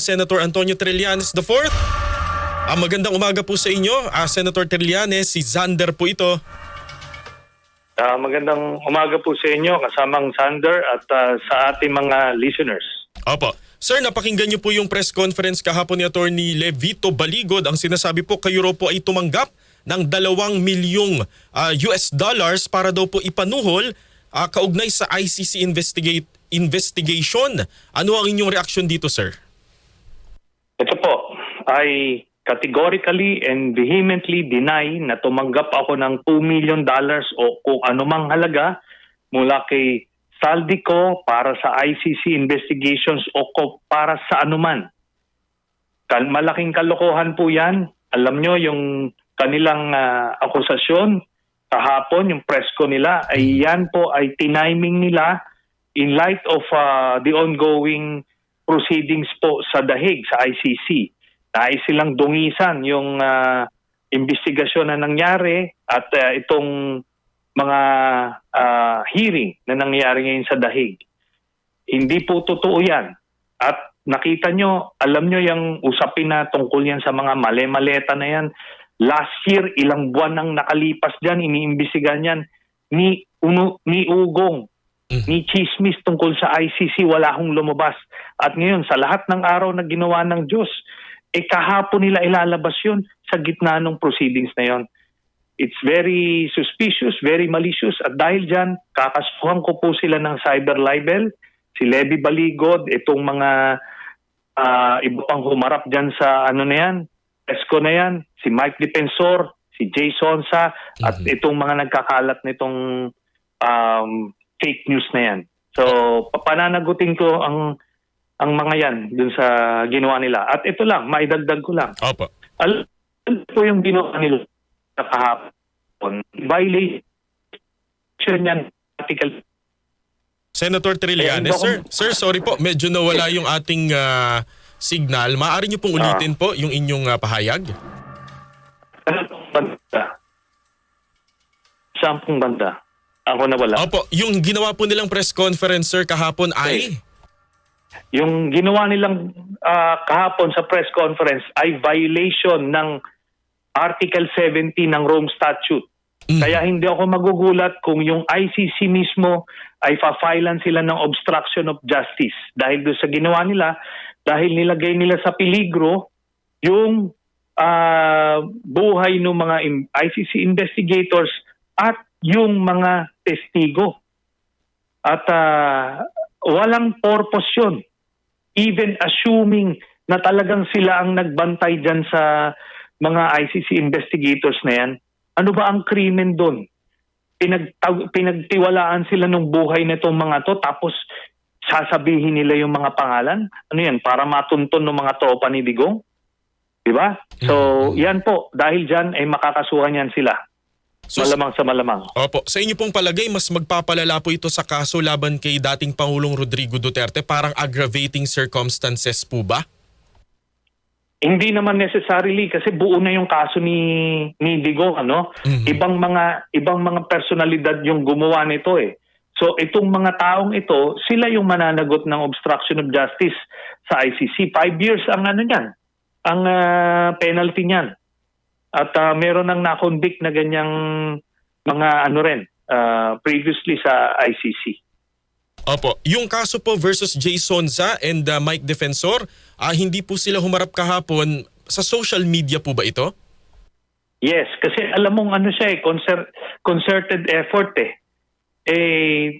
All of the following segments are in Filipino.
Senator Antonio Trillanes IV. Magandang umaga po sa inyo, Senator Trillanes. Si Zander po ito. Magandang umaga po sa inyo, kasamang Sander at sa ating mga listeners. Opo. Sir, napakinggan niyo po yung press conference kahapon ni Attorney Levito Baligod. Ang sinasabi po, kayo raw po ay tumanggap ng 2 milyong US dollars para daw po ipanuhol kaugnay sa ICC investigation. Ano ang inyong reaksyon dito, sir? Ito po, I categorically and vehemently deny na tumanggap ako ng $2 million o kung anumang halaga mula kay Saldico para sa ICC investigations o para sa anuman. Malaking kalokohan po yan. Alam nyo, yung kanilang akusasyon kahapon, yung press ko nila, ay yan po ay tiniming nila in light of the ongoing proceedings po sa dahig sa ICC. Nais silang dungisan yung investigasyon na nangyari at itong mga hearing na nangyari ngayon sa dahig. Hindi po totoo yan. At nakita nyo, alam nyo yung usapin na tungkol yan sa mga male-maleta na yan. Last year, ilang buwan nang nakalipas dyan, iniimbestigahan yan ni Ugong, ni Chismis tungkol sa ICC, wala hong lumabas. At ngayon, sa lahat ng araw na ginawa ng Diyos, kahapon nila ilalabas yun sa gitna ng proceedings na yon. It's very suspicious, very malicious. At dahil dyan, kakasuhan ko po sila ng cyber libel. Si Levy Baligod, itong mga iba pang humarap dyan sa ano na yan, ESCO na yan, si Mike Defensor, si Jay Sonsa, at itong mga nagkakalat nitong fake news na yan. So, pananagutin ko ang mga yan dun sa ginawa nila. At ito lang, maidagdag ko lang. Opo. Alam po yung ginawa nila sa kahapon. Violation yan, article. Senator Trillanes, sir, sorry po, medyo nawala yung ating signal. Maaari niyo pong ulitin po yung inyong pahayag? Ano pong banda? Saan pong banda? Ako nawala. Opo, yung ginawa po nilang press conference, sir, kahapon ay? Yung ginawa nilang kahapon sa press conference ay violation ng Article 70 ng Rome Statute. Kaya hindi ako magugulat kung yung ICC mismo ay fa-filean sila ng obstruction of justice dahil doon sa ginawa nila, dahil nilagay nila sa peligro yung buhay ng mga ICC investigators at yung mga testigo. At walang purpose yun. Even assuming na talagang sila ang nagbantay dyan sa mga ICC investigators na yan, ano ba ang krimen doon? Pinagtiwalaan sila ng buhay na itong mga to tapos sasabihin nila yung mga pangalan? Ano yan? Para matunton ng mga tropa ni Digong? Diba? So, yan po. Dahil dyan ay makakasuhan yan sila. So, malamang sa malamang. Opo. Sa inyo pong palagay, mas magpapalala po ito sa kaso laban kay dating Pangulong Rodrigo Duterte? Parang aggravating circumstances po ba? Hindi naman necessarily kasi buo na yung kaso ni Digong, ano? Ibang mga personalidad yung gumawa nito eh. So itong mga taong ito, sila yung mananagot ng obstruction of justice sa ICC. 5 years ang ano niyan, ang penalty niyan. At meron nang na-convict na ganyang mga ano rin previously sa ICC. Opo. Yung kaso po versus Jay Sonsa and Mike Defensor, hindi po sila humarap kahapon. Sa social media po ba ito? Yes, kasi alam mong ano siya concerted effort eh.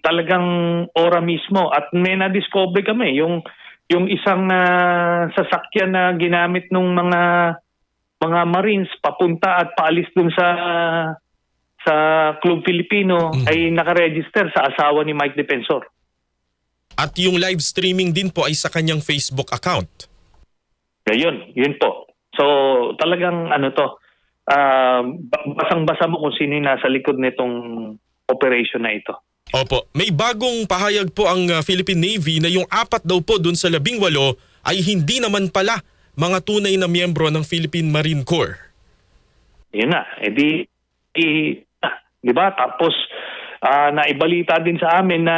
Talagang ora mismo. At may na-discover kami, yung isang sasakyan na ginamit ng mga Marines papunta at paalis dun sa Club Filipino ay nakaregister sa asawa ni Mike Defensor. At yung live streaming din po ay sa kanyang Facebook account. Yun po. So talagang ano to, basang-basa mo kung sino nasa likod nitong operation na ito. Opo. May bagong pahayag po ang Philippine Navy na yung 4 daw po dun sa 18 ay hindi naman pala mga tunay na miyembro ng Philippine Marine Corps. Yun na. Di ba? Tapos naibalita din sa amin na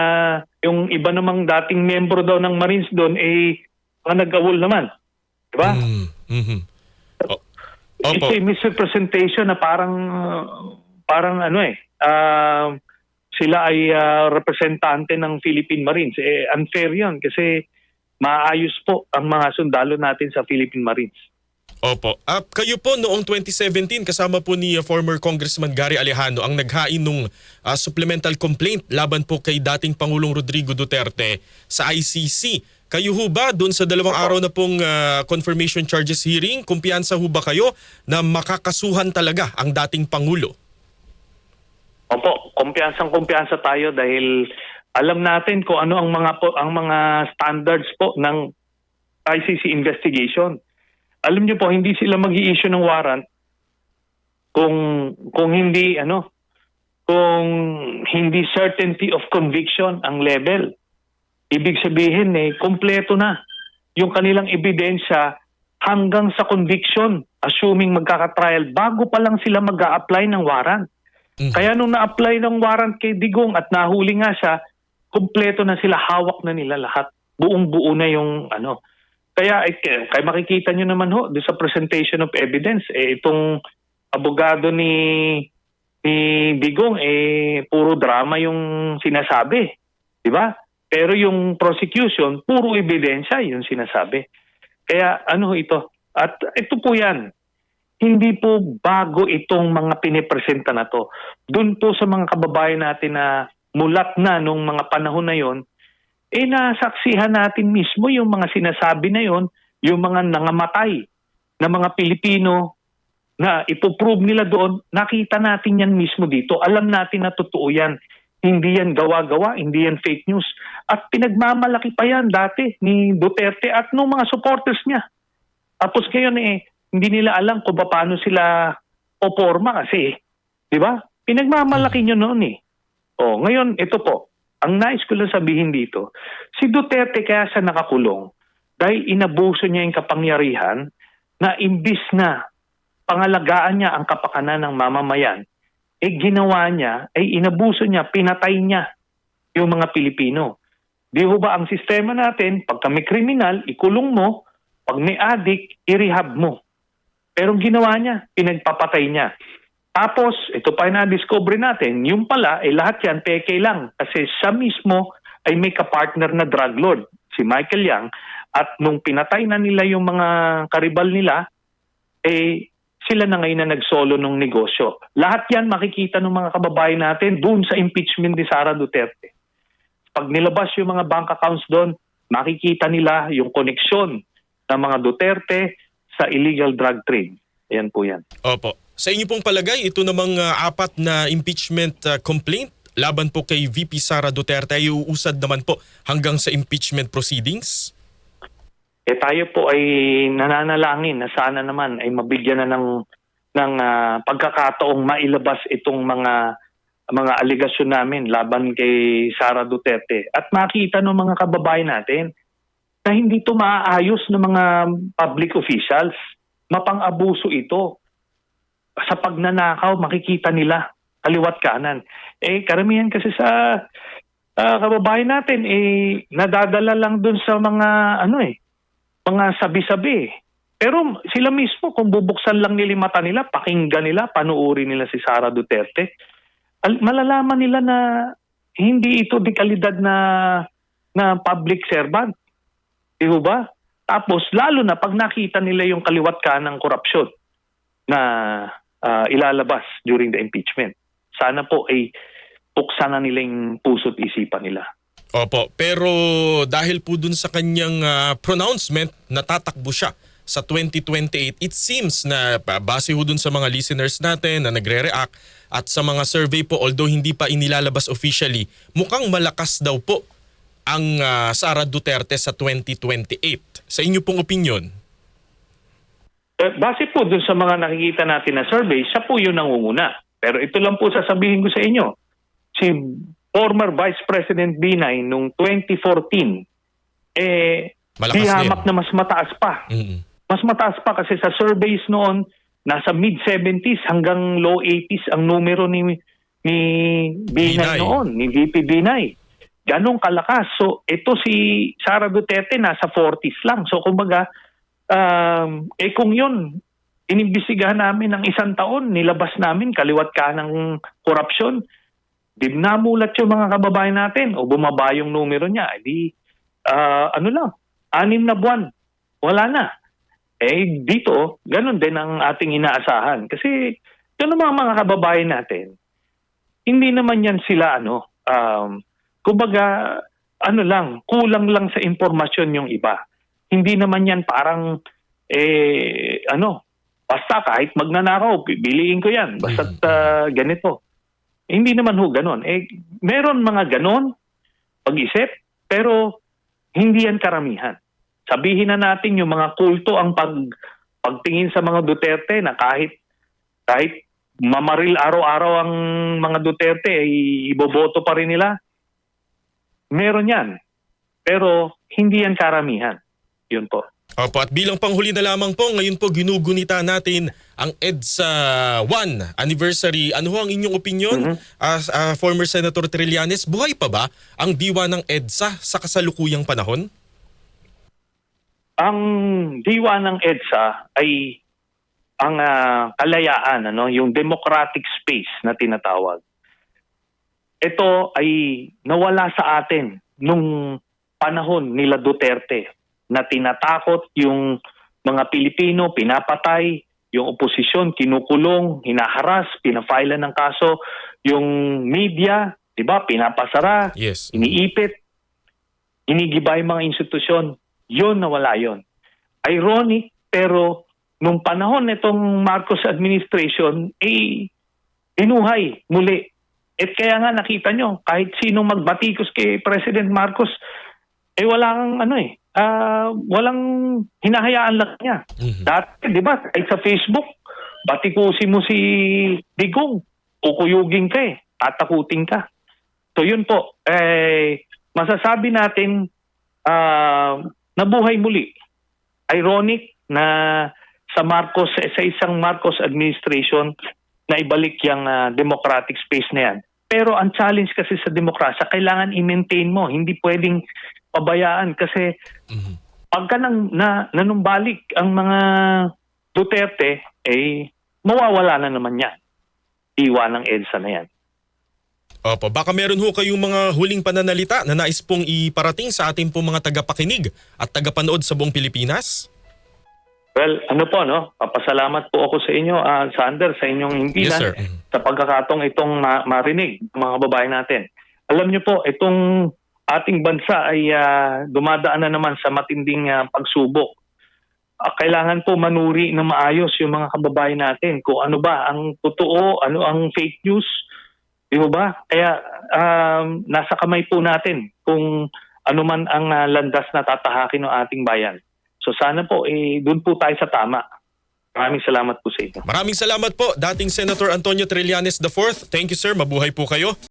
yung iba namang dating miyembro daw ng Marines doon mga nag-awol naman. Di ba? Mhm. O- It's Opo. a misrepresentation na parang sila ay representante ng Philippine Marines. Unfair 'yon kasi maayos po ang mga sundalo natin sa Philippine Marines. Opo. Kayo po noong 2017 kasama po ni former Congressman Gary Alejano ang naghain nung supplemental complaint laban po kay dating Pangulong Rodrigo Duterte sa ICC. Kayo ho ba doon sa 2 araw na pong confirmation charges hearing, kumpiyansa ho ba kayo na makakasuhan talaga ang dating Pangulo? Opo, kumpiyansa tayo dahil alam natin kung ano ang mga standards po ng ICC investigation. Alam niyo po, hindi sila mag-i-issue ng warrant kung hindi certainty of conviction ang level. Ibig sabihin kumpleto na yung kanilang ebidensya hanggang sa conviction, assuming magkaka-trial bago pa lang sila mag-a-apply ng warrant. Kaya nung na-apply ng warrant kay Digong at nahuli nga siya, kumpleto na sila, hawak na nila lahat. Buong-buo na yung Kaya makikita nyo naman ho doon sa presentation of evidence, itong abogado ni Digong, puro drama yung sinasabi. Di ba? Pero yung prosecution, puro ebidensya yung sinasabi. Kaya ito? At ito po yan. Hindi po bago itong mga pinipresenta na to. Doon po sa mga kababayan natin na mulat na nung mga panahon na yon, nasaksihan natin mismo yung mga sinasabi na yon, yung mga nangamatay na mga Pilipino na ipoprove nila doon, nakita natin yan mismo dito. Alam natin na totoo yan. Hindi yan gawa-gawa, hindi yan fake news. At pinagmamalaki pa yan dati ni Duterte at nung mga supporters niya. Tapos ngayon hindi nila alam kung paano sila poporma kasi, di ba? Pinagmamalaki nyo noon ngayon, ito po. Ang nais ko lang sabihin dito, si Duterte kaya siya nakakulong dahil inabuso niya yung kapangyarihan na imbis na pangalagaan niya ang kapakanan ng mamamayan, ginawa niya, inabuso niya, pinatay niya yung mga Pilipino. Di ho ba ang sistema natin, pagka may kriminal, ikulong mo, pag may adik, i-rehab mo. Pero ang ginawa niya, pinagpapatay niya. Tapos, ito pa yung na-discover natin, yung pala, lahat yan, peke lang. Kasi siya mismo ay may kapartner na drug lord, si Michael Yang. At nung pinatay na nila yung mga karibal nila, sila na ngayon na nagsolo ng negosyo. Lahat yan makikita ng mga kababayan natin doon sa impeachment ni Sara Duterte. Pag nilabas yung mga bank accounts doon, makikita nila yung koneksyon ng mga Duterte sa illegal drug trade. Ayan po yan. Opo. Sa inyo pong palagay, ito namang 4 na impeachment complaint laban po kay VP Sara Duterte ay uusad naman po hanggang sa impeachment proceedings? Tayo po ay nananalangin na sana naman ay mabigyan na ng pagkakataong mailabas itong mga aligasyon namin laban kay Sara Duterte at makita ng mga kababayan natin na hindi ito maaayos ng mga public officials. Mapang-abuso ito. Sa pagnanakaw, makikita nila kaliwat kanan. Karamihan kasi sa kababayan natin, nadadala lang dun sa mga mga sabi-sabi. Pero sila mismo, kung bubuksan lang nila mata nila, pakinggan nila, panuuri nila si Sara Duterte, malalaman nila na hindi ito di kalidad na public servant. Di ba? Tapos, lalo na pag nakita nila yung kaliwat kanang korupsyon na ilalabas during the impeachment. Sana po buksan na nila yung puso't isipan nila. Opo, pero dahil po dun sa kanyang pronouncement, natatakbo siya sa 2028. It seems na base ho dun sa mga listeners natin na nagre-react at sa mga survey po, although hindi pa inilalabas officially, mukhang malakas daw po ang Sara Duterte sa 2028. Sa inyo pong opinion? Base po dun sa mga nakikita natin na survey, siya po yung nangunguna. Pero ito lang po sasabihin ko sa inyo. Si former Vice President Binay nung 2014, Malakas hamak din. na mas mataas pa. Mm-hmm. Mas mataas pa kasi sa surveys noon, nasa mid-70s hanggang low 80s ang numero ni Binay noon, ni VP Binay. Ganong kalakas. So ito si Sara Duterte nasa 40s lang. So kumbaga, kung yun, inimbestigahan namin ng 1 taon, nilabas namin kaliwat ka ng korupsyon, di namulat yung mga kababayan natin o bumaba yung numero niya, ano lang, 6 na buwan, wala na. Dito, ganun din ang ating inaasahan. Kasi yun ang mga kababayan natin, hindi naman yan sila, kumbaga, kulang lang sa impormasyon yung iba. Hindi naman yan parang, basta kahit magnanakaw, pipiliin ko yan, basta't ganito. Hindi naman ganun. Meron mga ganon, pag-isip, pero hindi yan karamihan. Sabihin na natin yung mga kulto ang pagtingin sa mga Duterte na kahit mamaril araw-araw ang mga Duterte, iboboto pa rin nila. Meron yan. Pero hindi yan karamihan. Yun po. Opo, at bilang panghuli na lamang po, ngayon po ginugunita natin ang EDSA 1 anniversary. Ano ho ang inyong opinion as former Senator Trillanes? Buhay pa ba ang diwa ng EDSA sa kasalukuyang panahon? Ang diwa ng EDSA ay ang kalayaan, yung democratic space na tinatawag. Ito ay nawala sa atin nung panahon nila Duterte na tinatakot yung mga Pilipino, pinapatay, yung oposisyon, kinukulong, hinaharas, pinafile ng kaso, yung media, di ba, pinapasara, Yes. iniipit, inigiba yung mga institusyon. Yun, nawala yun. Ironic, pero nung panahon nitong Marcos administration, binuhay muli. At kaya nga nakita nyo, kahit sinong magbatikos kay President Marcos, walang walang hinahayaan lang niya. Dati, di ba, kahit sa Facebook, batikusin mo si Digong, kukuyugin ka tatakutin ka. So yun po, masasabi natin, nabuhay muli. Ironic na sa isang Marcos administration na ibalik yung democratic space na yan. Pero ang challenge kasi sa demokrasya, kailangan i-maintain mo. Hindi pwedeng pabayaan kasi pagka nanumbalik ang mga Duterte, mawawala na naman yan. Iwa ng EDSA na yan. Opo, baka meron ho kayong mga huling pananalita na nais pong iparating sa ating pong mga tagapakinig at tagapanood sa buong Pilipinas? Well, papasalamat po ako sa inyo, Sander, sa inyong himpilan, Yes, sir. sa pagkakataong itong marinig, mga kababayan natin. Alam niyo po, itong ating bansa ay dumadaan na naman sa matinding pagsubok. Kailangan po manuri na maayos yung mga kababayan natin kung ano ba ang totoo, ano ang fake news. Di ba? Kaya nasa kamay po natin kung ano man ang landas na tatahakin ng ating bayan. So sana po, doon po tayo sa tama. Maraming salamat po sa inyo. Maraming salamat po, dating Senator Antonio Trillanes IV. Thank you, sir. Mabuhay po kayo.